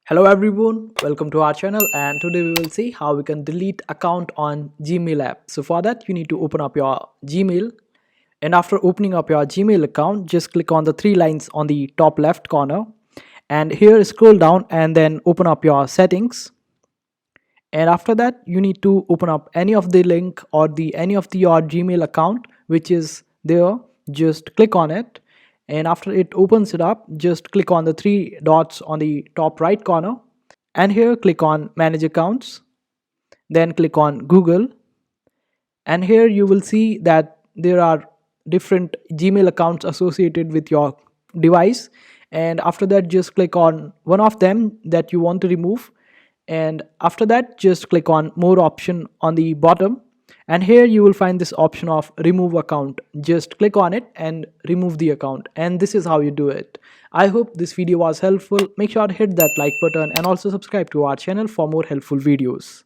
Hello everyone, welcome to our channel, and today we will see how we can delete account on Gmail app. So for that you need to open up your Gmail, and after opening up your Gmail account just click on the three lines on the top left corner, and here scroll down and then open up your settings. And after that you need to open up any of the link or the any of the your Gmail account which is there. Just click on it, and after it opens it up just click on the three dots on the top right corner, and here click on manage accounts, then click on Google, and here you will see that there are different Gmail accounts associated with your device. And after that just click on one of them that you want to remove, and after that just click on more option on the bottom, and here you will find this option of remove account. Just click on it and remove the account, and this is how you do it. I hope this video was helpful. Make sure to hit that like button and also subscribe to our channel for more helpful videos.